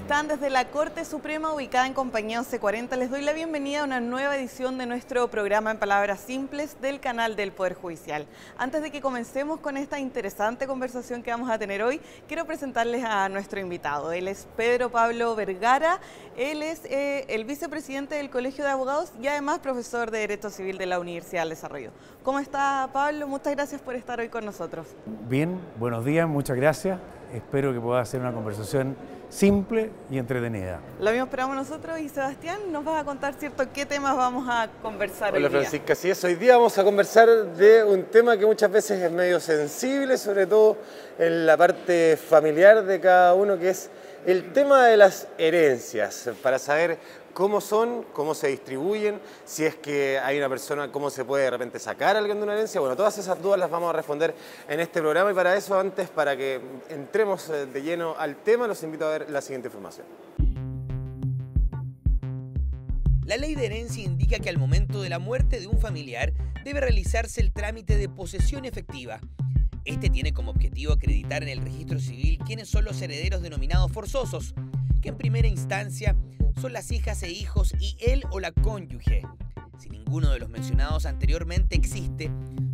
están? Desde la Corte Suprema, ubicada en Compañía 1140, les doy la bienvenida a una nueva edición de nuestro programa En Palabras Simples del canal del Poder Judicial. Antes de que comencemos con esta interesante conversación que vamos a tener hoy, quiero presentarles a nuestro invitado. Él es Pedro Pablo Vergara, él es el vicepresidente del Colegio de Abogados y además profesor de Derecho Civil de la Universidad del Desarrollo. ¿Cómo está, Pablo? Muchas gracias por estar hoy con nosotros. Bien, buenos días, muchas gracias. Espero que pueda ser una conversación simple y entretenida. Lo mismo esperamos nosotros y Sebastián nos vas a contar, ¿cierto?, qué temas vamos a conversar hoy día. Hola Francisca, así es, hoy día vamos a conversar de un tema que muchas veces es medio sensible, sobre todo en la parte familiar de cada uno, que es el tema de las herencias, para saber cómo son, cómo se distribuyen, si es que hay una persona, cómo se puede de repente sacar a alguien de una herencia. Bueno, todas esas dudas las vamos a responder en este programa y para eso, antes, para que entremos de lleno al tema, los invito a ver la siguiente información. La ley de herencia indica que al momento de la muerte de un familiar debe realizarse el trámite de posesión efectiva. Este tiene como objetivo acreditar en el registro civil quiénes son los herederos denominados forzosos, que en primera instancia son las hijas e hijos y él o la cónyuge. Si ninguno de los mencionados anteriormente existe,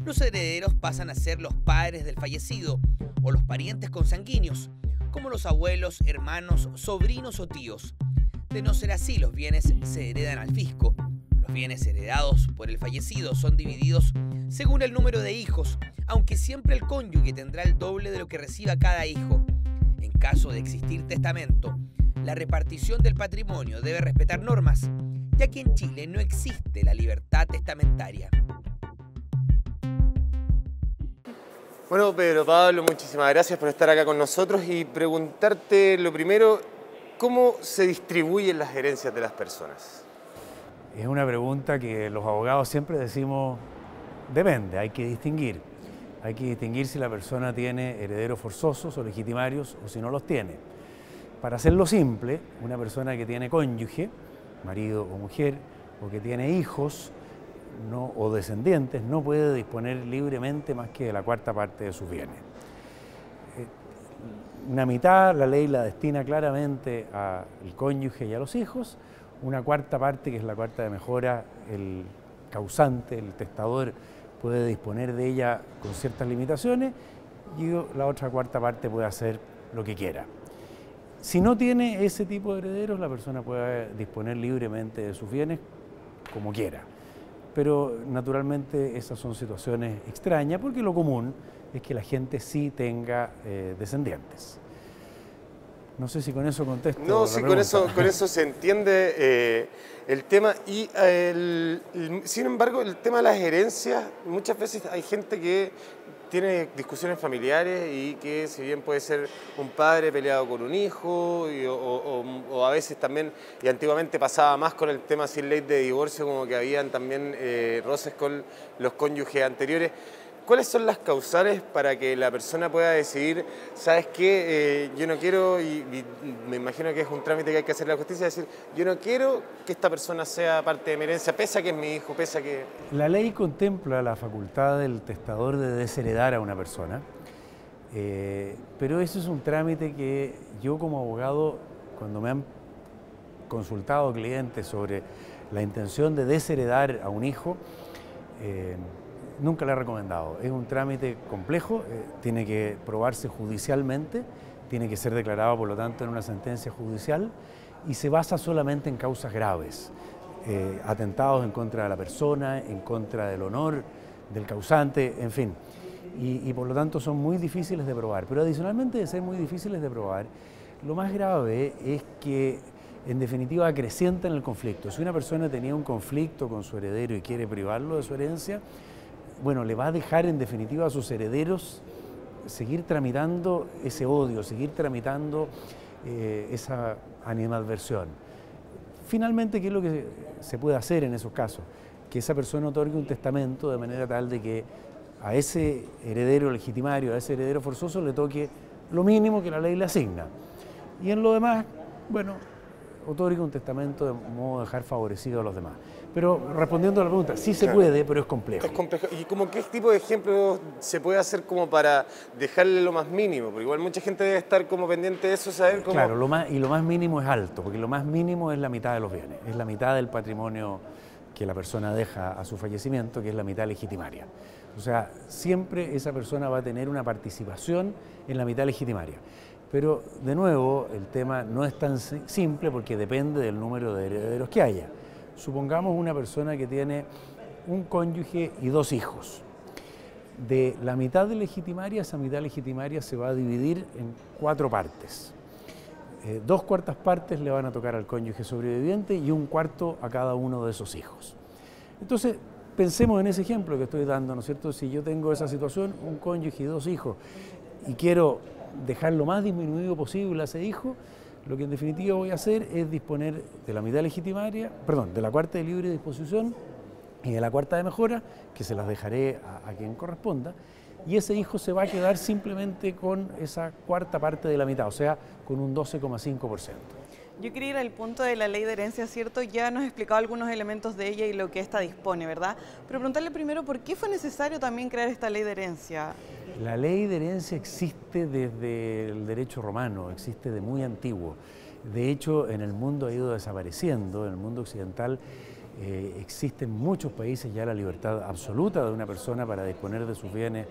los herederos pasan a ser los padres del fallecido o los parientes consanguíneos, como los abuelos, hermanos, sobrinos o tíos. De no ser así, los bienes se heredan al fisco. Los bienes heredados por el fallecido son divididos según el número de hijos, aunque siempre el cónyuge tendrá el doble de lo que reciba cada hijo. En caso de existir testamento, la repartición del patrimonio debe respetar normas, ya que en Chile no existe la libertad testamentaria. Bueno, Pedro Pablo, muchísimas gracias por estar acá con nosotros y preguntarte lo primero, ¿cómo se distribuyen las herencias de las personas? Es una pregunta que los abogados siempre decimos, depende, hay que distinguir. Hay que distinguir si la persona tiene herederos forzosos o legitimarios o si no los tiene. Para hacerlo simple, una persona que tiene cónyuge, marido o mujer, o que tiene hijos o descendientes, no puede disponer libremente más que de la cuarta parte de sus bienes. Una mitad la ley la destina claramente al cónyuge y a los hijos, una cuarta parte, que es la cuarta de mejora, el causante, el testador, puede disponer de ella con ciertas limitaciones y la otra cuarta parte puede hacer lo que quiera. Si no tiene ese tipo de herederos, la persona puede disponer libremente de sus bienes como quiera. Pero naturalmente esas son situaciones extrañas porque lo común es que la gente sí tenga descendientes. No sé si con eso contesto. No, sí, con eso se entiende el tema. Y sin embargo, el tema de las herencias, muchas veces hay gente que tiene discusiones familiares y que si bien puede ser un padre peleado con un hijo o a veces también, y antiguamente pasaba más con el tema sin ley de divorcio, como que habían también roces con los cónyuges anteriores. ¿Cuáles son las causales para que la persona pueda decidir, sabes qué, yo no quiero, y me imagino que es un trámite que hay que hacer en la justicia, decir, yo no quiero que esta persona sea parte de mi herencia, pese a que es mi hijo, pese a que... La ley contempla la facultad del testador de desheredar a una persona, pero eso es un trámite que yo como abogado, cuando me han consultado clientes sobre la intención de desheredar a un hijo, nunca le he recomendado. Es un trámite complejo, tiene que probarse judicialmente, tiene que ser declarado, por lo tanto, en una sentencia judicial y se basa solamente en causas graves, atentados en contra de la persona, en contra del honor del causante, en fin. Y por lo tanto son muy difíciles de probar. Pero adicionalmente de ser muy difíciles de probar, lo más grave es que en definitiva acrecientan el conflicto. Si una persona tenía un conflicto con su heredero y quiere privarlo de su herencia, bueno, le va a dejar en definitiva a sus herederos seguir tramitando ese odio, seguir tramitando esa animadversión. Finalmente, ¿qué es lo que se puede hacer en esos casos? Que esa persona otorgue un testamento de manera tal de que a ese heredero legitimario, a ese heredero forzoso, le toque lo mínimo que la ley le asigna. Y en lo demás, bueno, otorgue un testamento de modo de dejar favorecido a los demás. Pero respondiendo a la pregunta, sí se puede, pero es complejo. Es complejo. ¿Y como qué tipo de ejemplos se puede hacer como para dejarle lo más mínimo? Porque igual mucha gente debe estar como pendiente de eso, saber cómo... Claro, lo más mínimo es alto, porque lo más mínimo es la mitad de los bienes, es la mitad del patrimonio que la persona deja a su fallecimiento, que es la mitad legitimaria. O sea, siempre esa persona va a tener una participación en la mitad legitimaria. Pero, de nuevo, el tema no es tan simple porque depende del número de herederos que haya. Supongamos una persona que tiene un cónyuge y 2 hijos. De la mitad de legitimaria, esa mitad legitimaria se va a dividir en 4 partes. 2/4 partes le van a tocar al cónyuge sobreviviente y 1/4 a cada uno de esos hijos. Entonces, pensemos en ese ejemplo que estoy dando, ¿no es cierto? Si yo tengo esa situación, un cónyuge y 2 hijos, y quiero dejar lo más disminuido posible a ese hijo, lo que en definitiva voy a hacer es disponer de la mitad legitimaria, perdón, de la 1/4 de libre disposición y de la 1/4 de mejora, que se las dejaré a quien corresponda, y ese hijo se va a quedar simplemente con esa 1/4 parte de la mitad, o sea, con un 12,5%. Yo quería ir al punto de la ley de herencia, ¿cierto? Ya nos explicado algunos elementos de ella y lo que ésta dispone, ¿verdad? Pero preguntarle primero, ¿por qué fue necesario también crear esta ley de herencia? La ley de herencia existe desde el derecho romano, existe de muy antiguo. De hecho, en el mundo ha ido desapareciendo, en el mundo occidental existe en muchos países ya la libertad absoluta de una persona para disponer de sus bienes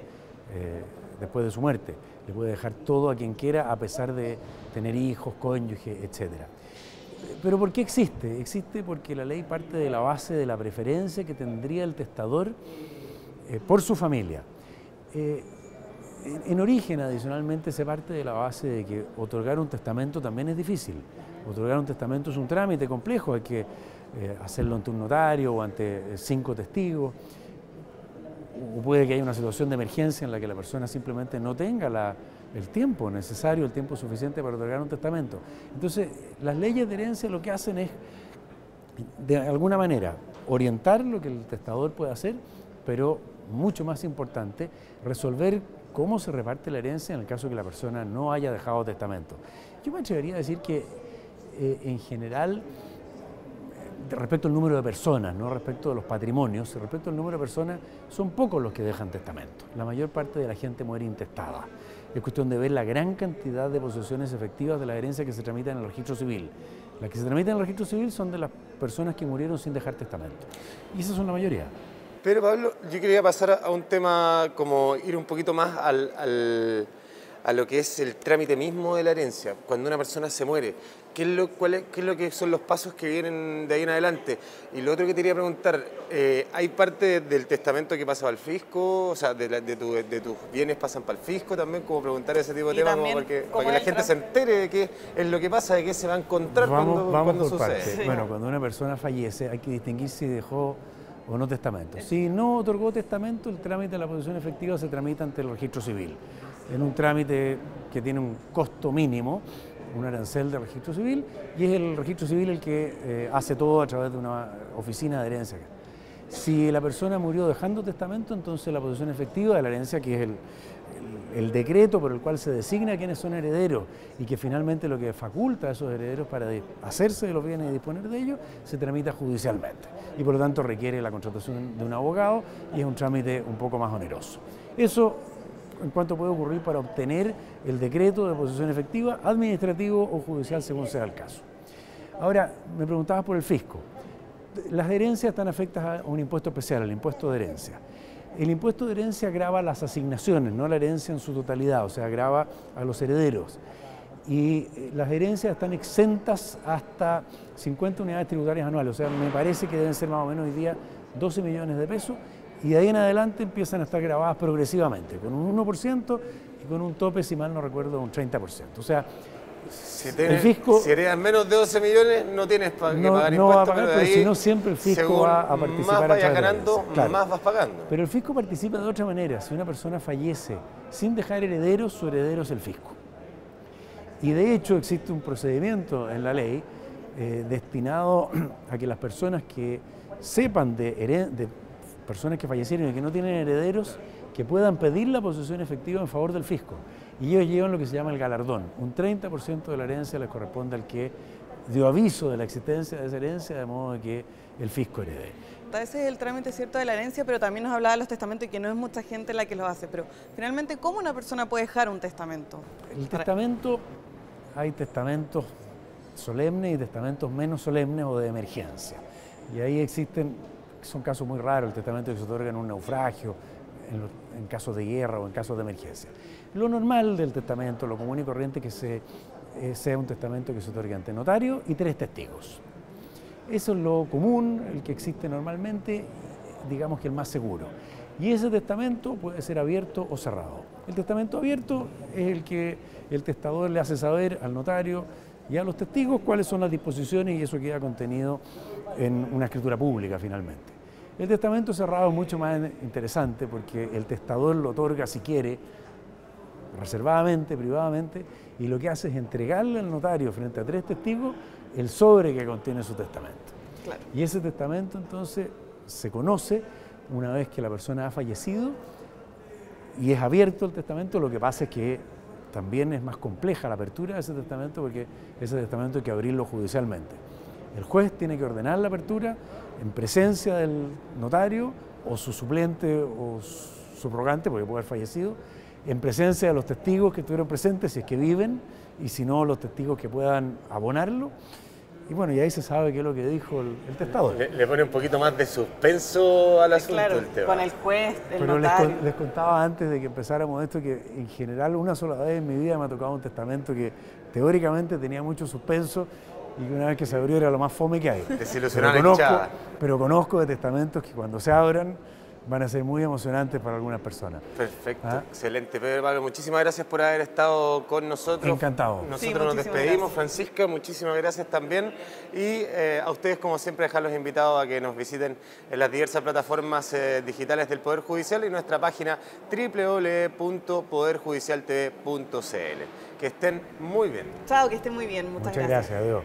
después de su muerte. Le puede dejar todo a quien quiera a pesar de tener hijos, cónyuges, etc. ¿Pero por qué existe? Existe porque la ley parte de la base de la preferencia que tendría el testador por su familia. En origen, adicionalmente, se parte de la base de que otorgar un testamento también es difícil. Otorgar un testamento es un trámite complejo, hay que hacerlo ante un notario o ante 5 testigos, o puede que haya una situación de emergencia en la que la persona simplemente no tenga el tiempo necesario, el tiempo suficiente para otorgar un testamento. Entonces, las leyes de herencia lo que hacen es, de alguna manera, orientar lo que el testador puede hacer, pero mucho más importante, resolver cómo se reparte la herencia en el caso de que la persona no haya dejado testamento. Yo me atrevería a decir que, en general, respecto al número de personas, no respecto de los patrimonios, respecto al número de personas, son pocos los que dejan testamento. La mayor parte de la gente muere intestada. Es cuestión de ver la gran cantidad de posesiones efectivas de la herencia que se tramitan en el registro civil. Las que se tramitan en el registro civil son de las personas que murieron sin dejar testamento. Y esas son la mayoría. Pero Pablo, yo quería pasar a un tema como ir un poquito más a lo que es el trámite mismo de la herencia. Cuando una persona se muere, ¿qué es lo que son los pasos que vienen de ahí en adelante? Y lo otro que te quería preguntar, ¿hay parte del testamento que pasa para el fisco? O sea, de tus bienes pasan para el fisco también, como preguntar ese tipo de temas para que la gente se entere de qué es lo que pasa, de qué se va a encontrar cuando sucede. Sí. Bueno, cuando una persona fallece hay que distinguir si dejó o no testamento. Si no otorgó testamento, el trámite de la posesión efectiva se tramita ante el registro civil, en un trámite que tiene un costo mínimo, un arancel de registro civil, y es el registro civil el que hace todo a través de una oficina de herencia. Si la persona murió dejando testamento, entonces la posesión efectiva de la herencia, que es el decreto por el cual se designa quiénes son herederos y que finalmente lo que faculta a esos herederos para hacerse de los bienes y disponer de ellos, se tramita judicialmente y por lo tanto requiere la contratación de un abogado y es un trámite un poco más oneroso. Eso en cuanto puede ocurrir para obtener el decreto de posesión efectiva, administrativo o judicial según sea el caso. Ahora, me preguntabas por el fisco. Las herencias están afectadas a un impuesto especial, el impuesto de herencia. El impuesto de herencia grava las asignaciones, no la herencia en su totalidad, o sea, grava a los herederos. Y las herencias están exentas hasta 50 unidades tributarias anuales, o sea, me parece que deben ser más o menos hoy día 12 millones de pesos, y de ahí en adelante empiezan a estar gravadas progresivamente, con un 1% y con un tope, si mal no recuerdo, de un 30%. O sea, el fisco, si heredas menos de 12 millones, no tienes que pagar impuestos. No va a pagar, pero si no, siempre el fisco va a participar. Más vayas ganando, claro, más vas pagando. Pero el fisco participa de otra manera. Si una persona fallece sin dejar herederos, su heredero es el fisco. Y de hecho existe un procedimiento en la ley destinado a que las personas que sepan de personas que fallecieron y que no tienen herederos, que puedan pedir la posesión efectiva en favor del fisco. Y ellos llevan lo que se llama el galardón. Un 30% de la herencia les corresponde al que dio aviso de la existencia de esa herencia, de modo que el fisco herede. Ese es el trámite cierto de la herencia, pero también nos hablaba de los testamentos y que no es mucha gente la que los hace. Pero finalmente, ¿cómo una persona puede dejar un testamento? El testamento, hay testamentos solemnes y testamentos menos solemnes o de emergencia. Y ahí existen, son casos muy raros, el testamento que se otorga en un naufragio, en casos de guerra o en casos de emergencia. Lo normal del testamento, lo común y corriente, es que sea un testamento que se otorgue ante notario y 3 testigos. Eso es lo común, el que existe normalmente, digamos que el más seguro. Y ese testamento puede ser abierto o cerrado. El testamento abierto es el que el testador le hace saber al notario y a los testigos cuáles son las disposiciones, y eso queda contenido en una escritura pública finalmente. El testamento cerrado es mucho más interesante porque el testador lo otorga, si quiere, reservadamente, privadamente, y lo que hace es entregarle al notario frente a 3 testigos el sobre que contiene su testamento. Claro. Y ese testamento entonces se conoce una vez que la persona ha fallecido y es abierto el testamento. Lo que pasa es que también es más compleja la apertura de ese testamento porque ese testamento hay que abrirlo judicialmente. El juez tiene que ordenar la apertura en presencia del notario o su suplente o subrogante, porque puede haber fallecido, en presencia de los testigos que estuvieron presentes, si es que viven, y si no, los testigos que puedan abonarlo. Y bueno, y ahí se sabe qué es lo que dijo el testador. Le pone un poquito más de suspenso al asunto Claro, del tema. con el juez, el Pero notario. les contaba antes de que empezáramos esto que en general una sola vez en mi vida me ha tocado un testamento que teóricamente tenía mucho suspenso y que una vez que se abrió era lo más fome que hay. Desilusionar la hinchada. Pero conozco de testamentos que cuando se abran van a ser muy emocionantes para algunas personas. Perfecto, ¿Ah? excelente. Pedro Pablo, muchísimas gracias por haber estado con nosotros. Encantado. Nosotros Sí, nos muchísimas despedimos, gracias. Francisca, muchísimas gracias también. Y a ustedes, como siempre, dejarlos invitados a que nos visiten en las diversas plataformas digitales del Poder Judicial y nuestra página www.poderjudicialtv.cl. Que estén muy bien. Chao, que esté muy bien. Muchas Muchas gracias, adiós.